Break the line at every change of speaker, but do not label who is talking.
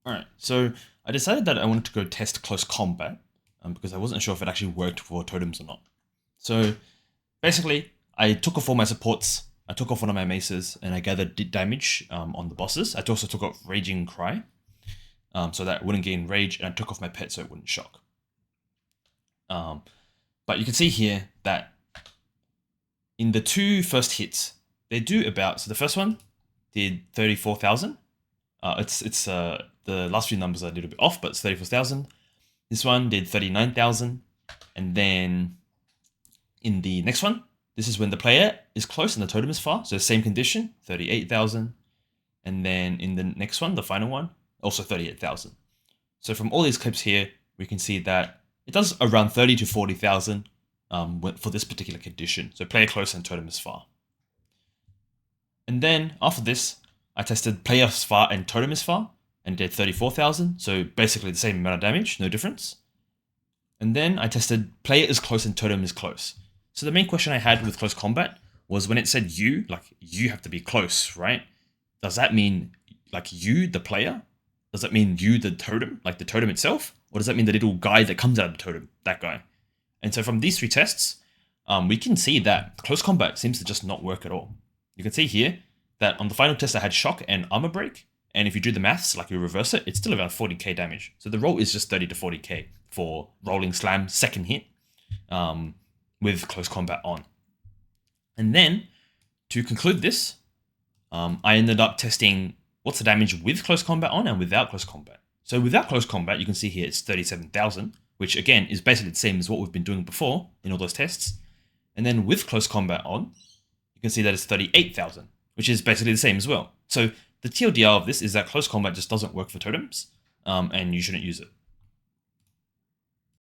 Alright, so I decided that I wanted to go test close combat because I wasn't sure if it actually worked for totems or not. So basically, I took off all my supports, I took off one of my maces, and I gathered damage on the bosses. I also took off Raging Cry, so that it wouldn't gain rage, and I took off my pet so it wouldn't shock. But you can see here that in the two first hits, they do about, so the first one did 34,000. The last few numbers are a little bit off, but it's 34,000. This one did 39,000. And then in the next one, this is when the player is close and the totem is far. So same condition, 38,000. And then in the next one, the final one, also 38,000. So from all these clips here, we can see that it does around 30 to 40,000 for this particular condition. So player close and totem is far. And then after this, I tested player is far and totem is far and did 34,000. So basically the same amount of damage, no difference. And then I tested player is close and totem is close. So the main question I had with close combat was when it said you, like you have to be close, right? Does that mean like you, the player? Does that mean you, the totem, like the totem itself? Or does that mean the little guy that comes out of the totem, that guy? And so from these three tests, we can see that close combat seems to just not work at all. You can see here that on the final test I had shock and armor break, and if you do the maths, like you reverse it, it's still about 40k damage. So the roll is just 30 to 40k for rolling slam second hit with close combat on. And then to conclude this, I ended up testing what's the damage with close combat on and without close combat. So without close combat, you can see here it's 37,000, which again is basically the same as what we've been doing before in all those tests. And then with close combat on, you can see that it's 38,000, which is basically the same as well. So the TLDR of this is that close combat just doesn't work for totems, and you shouldn't use it.